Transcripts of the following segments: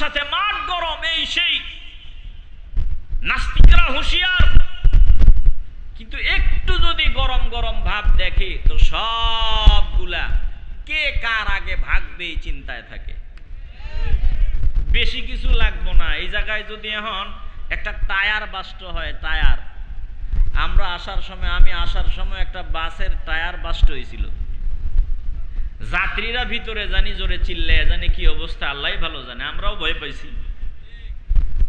সাথে মাঠ গরম, এই সেই, নাস্তিকরা হুঁশিয়ার। কিন্তু একটু যদি গরম গরম ভাব দেখে তো সবগুলা কে কার আগে ভাগবে এই চিন্তায় থাকে। বেশি কিছু লাগবো না। এই জায়গায় যদি এখন একটা টায়ার বাস্ট হয়, টায়ার, আমরা আসার সময়, আমি আসার সময় একটা বাসের টায়ার বাস্ট হয়েছিল, যাত্রীরা ভিতরে জানি জোরে চিল্লায়, জানি কি অবস্থা আল্লাহ ভালো জানে, আমরাও ভয় পাইছি।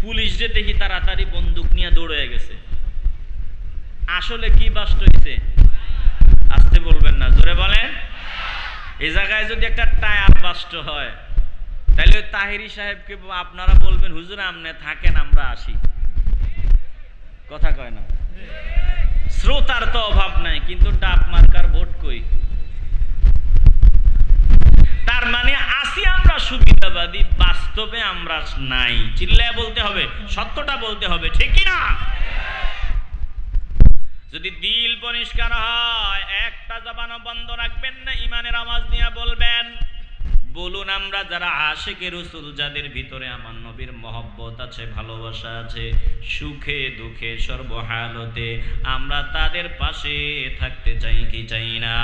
পুলিশ যে দেখি তাড়াতাড়ি বন্দুক নিয়ে দৌড়ে গেছে। আসলে কি বাস্ট হয়েছে? আসতে বলবেন না, জোরে বলেন। এই জায়গায় যদি একটা টায়ার বাস্ট হয় তাহলে তাহিরি সাহেবকে আপনারা বলবেন হুজুর আমনে থাকেন, আমরা আসি। কথা কয় না? শ্রোতার তো অভাব নাই, কিন্তু ডাক মার্কার ভোট কই? তার মানে আসি আমরা সুবিধাবাদী, বাস্তবে আমরা নাই। চিল্লায় বলতে হবে, সত্যটা বলতে হবে, ঠিক কি না? যদি দিল পরিষ্কার হয়, একটা জবানও বন্ধ রাখবেন না, ইমানের আওয়াজ দিয়ে বলবেন। বলুন আমরা যারা আশিকে রাসূল, যাদের ভিতরে আমার নবীর মহব্বত আছে, ভালোবাসা আছে, সুখে দুঃখে সর্বহালতে আমরা তাদের পাশে থাকতে চাই কি চাই না?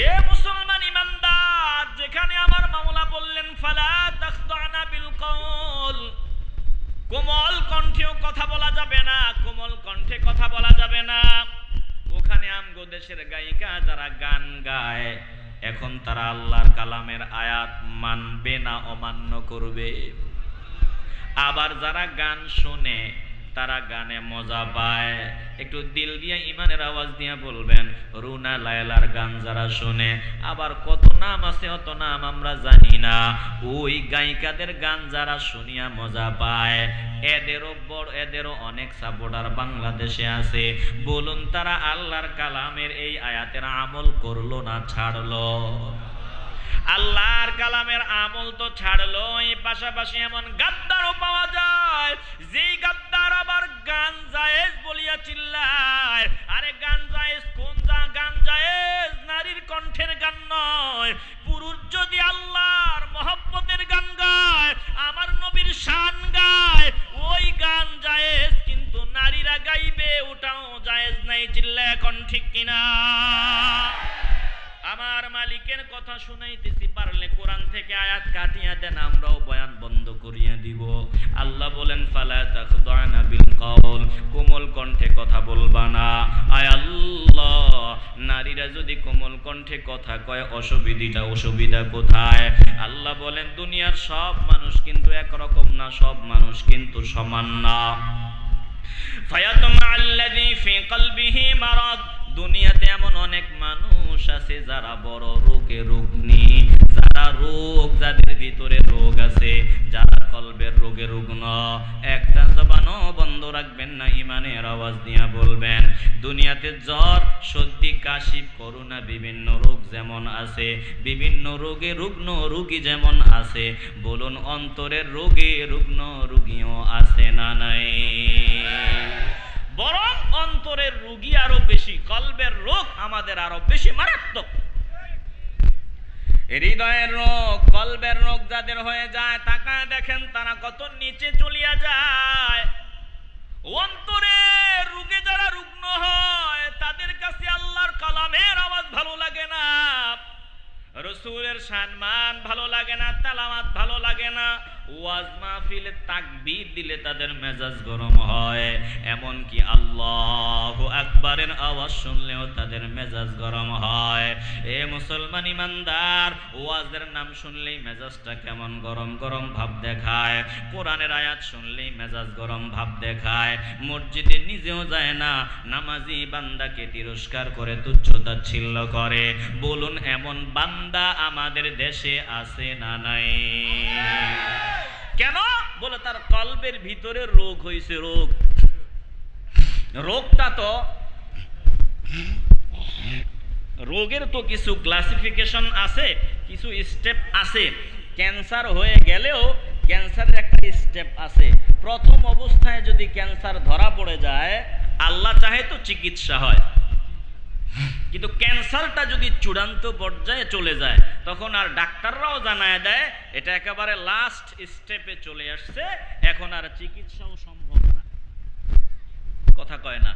এ মুসলমান ইমানদার, যেখানে আমার মাওলা বললেন ফালা তাখদানা বিল কওল, কোমল কণ্ঠেও কথা বলা যাবে না, কোমল কণ্ঠে কথা বলা যাবে না, ওখানে আমগো দেশের গায়িকা যারা গান গায়, এখন তারা আল্লাহর কালামের আয়াত মানবে না, অমান্য করবে। আবার যারা গান শোনে তারা গানে মজা পায়। একটু দিল দিয়ে ইমানের আওয়াজ দিয়ে বলবেন, রুনা লায়লার গান যারা শোনে, আবার কত নাম আছে, অত নাম আমরা জানি না, ওই গায়িকাদের গান যারা শুনিয়া মজা পায়, এদেরও অনেক সাপোর্টার বাংলাদেশে আছে। বলুন তারা আল্লাহর কালামের এই আয়াতের আমল করলো না ছাড়লো? আল্লাহর কালামের আমল তো ছাড়লো, এই পাশাপাশি এমন গাদ্দারও পাওয়া যায়, যেই গাদ্দার আবার গান জায়েজ বলিয়া চিল্লায়। আরে গান জায়েজ কোন গান জায়েজ? নারীর কণ্ঠের গান নয়। পুরুষ যদি আল্লাহর মহব্বতের গান গায়, আমার নবীর শান গায়, ওই গান জায়েজ, কিন্তু নারীরা গাইবে ওটাও জায়েজ নাই। চিল্লায় এখন ঠিক কিনা? আমার মালিকের কথা শুনাইতেছি, পারলে কোরআন থেকে আয়াত কাটিয়া দেন, আমরাও বয়ান বন্ধ করিয়া দিব। আল্লাহ বলেন ফালা তাখদানা বিল কওল, কোমল কণ্ঠে কথা বলবা না। আয় আল্লাহ, নারীরা যদি কোমল কণ্ঠে কথা কয় অসুবিধা কোথায়? আল্লাহ বলেন দুনিয়ার সব মানুষ কিন্তু একরকম না, সব মানুষ কিন্তু সমান না। ফায়াতুমা আল্লাযী ফি কলবিহি মারাদ, দুনিয়াতে এমন অনেক মানুষ আছে যারা বড় রোগে রুগ্নী, যাদের ভিতরে রোগ আছে, যারা কলবের রোগে রুগ্ন। একটা জবানও বন্ধ রাখবেন না, ইমানের আওয়াজ দিয়া বলবেন। দুনিয়াতে জ্বর, সর্দি, কাশি, করোনা, বিভিন্ন রোগ যেমন আছে, বিভিন্ন রোগে রুগ্ন রোগী যেমন আছে, বলুন অন্তরের রোগে রুগ্ন রোগীও আছে না নাই? বরং অন্তরের রোগী আরো বেশি, কলবের রোগ আমাদের আরো বেশি মারাত্মক। হৃদয়ের রোগ, কলবের রোগ যাদের হয়ে যায়, তাকায় দেখেন তারা কত নিচে চলিয়া যায়। অন্তরের রোগে যারা রুগ্ন হয়, তাদের কাছে আল্লাহর কালামের আওয়াজ ভালো লাগে না, রাসূলের সম্মান ভালো লাগে না, তেলাওয়াত ভালো লাগে না, ওয়াজ মাহফিলে তাকবীর দিলে তাদের মেজাজ গরম হয়, এমন কি আল্লাহু আকবারের আওয়াজ শুনলেও তাদের মেজাজ গরম হয়। এ মুসলমান ইমানদার, ওয়াজের নাম শুনলেই মেজাজটা কেমন গরম গরম ভাব দেখায়, কোরআনের আয়াত শুনলেই মেজাজ গরম ভাব দেখায়। মসজিদে নিজেও যায় না, নামাজি বান্দাকে তিরস্কার করে তুচ্ছ তাচ্ছিল্য করে। বলুন এমন বান্দা আমাদের দেশে আছে না নাই? কেন? বলে তার কলবের ভিতরে রোগ হয়েছে। রোগটা তো, রোগের তো কিছু ক্লাসিফিকেশন আছে, কিছু স্টেপ আছে। ক্যান্সার হয়ে গেলেও ক্যান্সারের একটা স্টেপ আছে। প্রথম অবস্থায় যদি ক্যান্সার ধরা পড়ে যায়, আল্লাহ চাহে তো চিকিৎসা হয়, কিন্তু ক্যান্সারটা যদি চূড়ান্ত পর্যায়ে চলে যায় তখন আর ডাক্তাররাও জানায় দেয় এটা একেবারে লাস্ট স্টেপে চলে আসছে, এখন আর চিকিৎসাও সম্ভব না। কথা কয় না?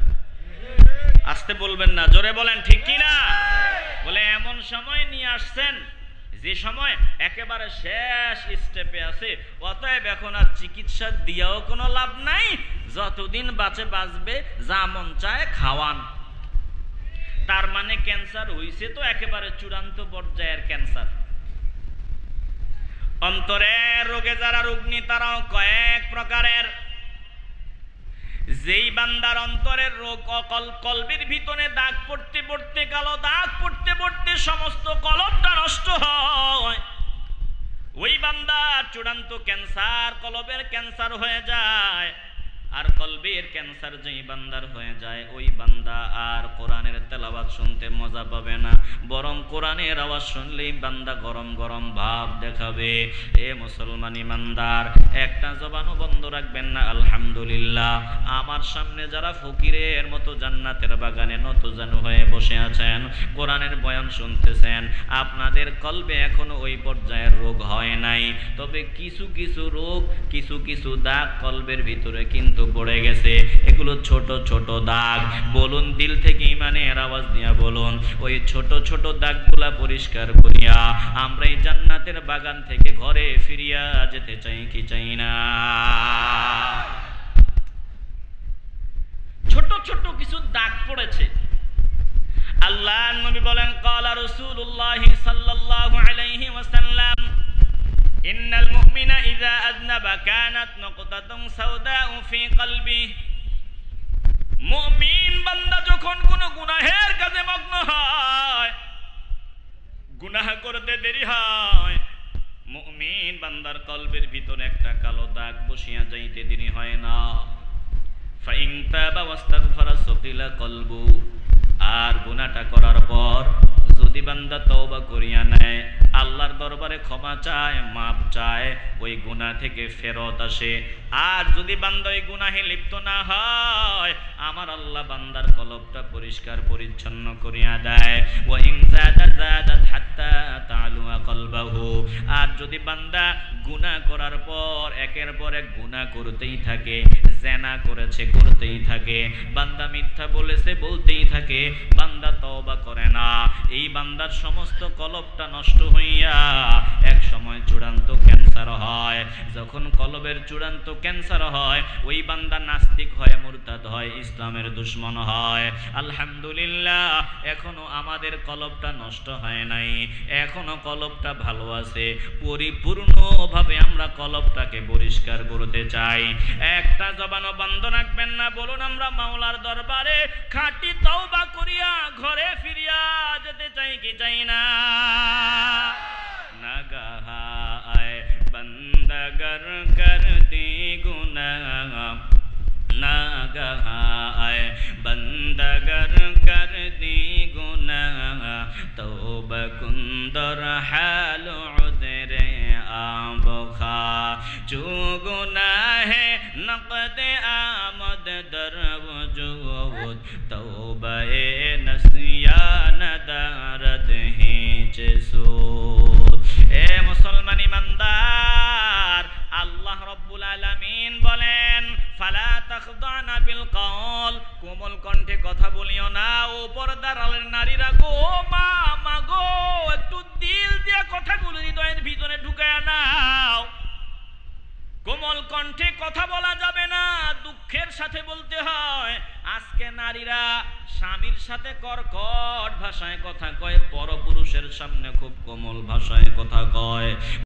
আসতে বলবেন না, জোরে বলেন ঠিক কি না? বলে এমন সময় নিয়ে আসছেন যে সময় একেবারে শেষ স্টেপে আছে, অতএব এখন আর চিকিৎসা দিয়েও কোনো লাভ নাই, যতদিন বাঁচবে যা মন চায় খাওয়ান। তার মানে ক্যান্সার হইছে তো একেবারে চূড়ান্ত পর্যায়ের ক্যান্সার। অন্তরের রোগে যারা রোগী তারাও কয়েক প্রকারের। যেই বান্দার অন্তরের রোগ কলবের ভিতরে দাগ পড়তে পড়তে, কালো দাগ পড়তে পড়তে সমস্ত কলবটা নষ্ট হয়, ওই বান্দার চূড়ান্ত ক্যান্সার, কলবের ক্যান্সার হয়ে যায়। আর কলবের ক্যান্সার যেই বান্দার হয়ে যায়, ওই বান্দা আর কোরআনের তেলাওয়াত শুনতে মজা পাবে না, বরং কোরআনের আওয়াজ শুনলেই বান্দা গরম গরম ভাব দেখাবে। এ মুসলমান ইমানদার, একটা জবানও বন্ধ রাখবেন না। আলহামদুলিল্লাহ, আমার সামনে যারা ফকিরের মতো জান্নাতের বাগানে নতজানু হয়ে বসে আছেন, কোরআনের বয়ান শুনতেছেন, আপনাদের কলবে এখনো ওই পর্যায়ের রোগ হয় নাই, তবে কিছু কিছু রোগ, কিছু কিছু দাগ কলবের ভিতরে কিন্তু পড়ে গেছে। এগুলো ছোট ছোট দাগ। বলুন দিল থেকে ইমানের আওয়াজ দিয়া বলুন, ওই ছোট ছোট দাগগুলা পরিষ্কার করিয়া আমরা এই জান্নাতের বাগান থেকে ঘরে ফিরিয়া যেতে চাই কি চাই না? ছোট ছোট কিছু দাগ পড়েছে। আল্লাহর নবী বলেন, ক্বালা রাসূলুল্লাহ সাল্লাল্লাহু আলাইহি ওয়াসাল্লাম, ইন্নাল মুমিনা ইযা আযনাবা কানাত নুকতাতুন সাওদাউ ফি কলবি। মুমিন বান্দা যখন কোন গুনাহের কাজে মগ্ন হয়, গুনাহ করতে দেরি হয়, মুমিন বান্দার কলবের ভিতরে একটা কালো দাগ বসিয়া যাইতে দেরি হয় না। ফাইন তাবা ওয়াস্তাগফারা সুকিলা কলবু। আর গুনাহটা করার পর যদি বান্দা তওবা করিয়া নেয়, আল্লাহর দরবারে ক্ষমা চায়, মাপ চায়, ওই গুনাহ থেকে ফেরত আসে। আর যদি বান্দা ওই গুনাহে লিপ্ত না হয়, আমার আল্লাহ বান্দার কলবটা পরিষ্কার পরিচ্ছন্ন করিয়া দেয়। ওয়া ইন জাদাত হাত্তা তাআলু কলবাহু। আর যদি বান্দা গুনাহ করার পর একের পর এক গুনাহ করতেই থাকে, জিনা করেছে করতেই থাকে, বান্দা মিথ্যা বলেছে বলতেই থাকে, বান্দা তওবা করে না, এই বান্দার সমস্ত কলবটা নষ্ট হইয়া এক সময় চূড়ান্ত ক্যান্সার হয়। যখন কলবের চূড়ান্ত ক্যান্সার হয়, ওই বান্দা নাস্তিক হয়, মুরতাদ হয়, ইসলামের দুশমন হয়। আলহামদুলিল্লাহ, এখনো আমাদের কলবটা নষ্ট হয় নাই, এখনো কলবটা ভালো আছে। পরিপূর্ণভাবে আমরা কলবটাকে পরিষ্কার করতে চাই। একটা জবানও বন্ধ রাখবেন না। বলুন আমরা মাওলার দরবারে খাঁটি তওবা করিয়া ঘরে ফিরিয়া যেতে চাই কি চাই না? নাগাহা আয় বন্দগর কর দি গুনাহ, নাগাহা আয় বন্দগর কর দি গুনাহ, তওবা কুন্দর হাল উদরে আবখা, जो गुनाह नक़द आमद दर वजूद, तौबे नसियान दारद हिच सूद। ए मुसलमान ईमानदार, আল্লাহ রব্বুল আলামিন বলেন, ফালা তাখদানা বিল কওল, কোমল কণ্ঠে কথা বলিও না। ও পর্দার আড়ালের নারীরা গো, মা গো, একটু দিল দিয়ে কথাগুলো হৃদয়ের ভিতরে ঢুকায়া নাও। কোমল কণ্ঠে কথা বলা যাবে না, দুঃখের সাথে বলতে হয়। আজকে নারীরা স্বামীর সাথে কর্কট ভাষায় কথা কয়, পরপুরুষের সামনে খুব কোমল ভাষায় কথা কয়।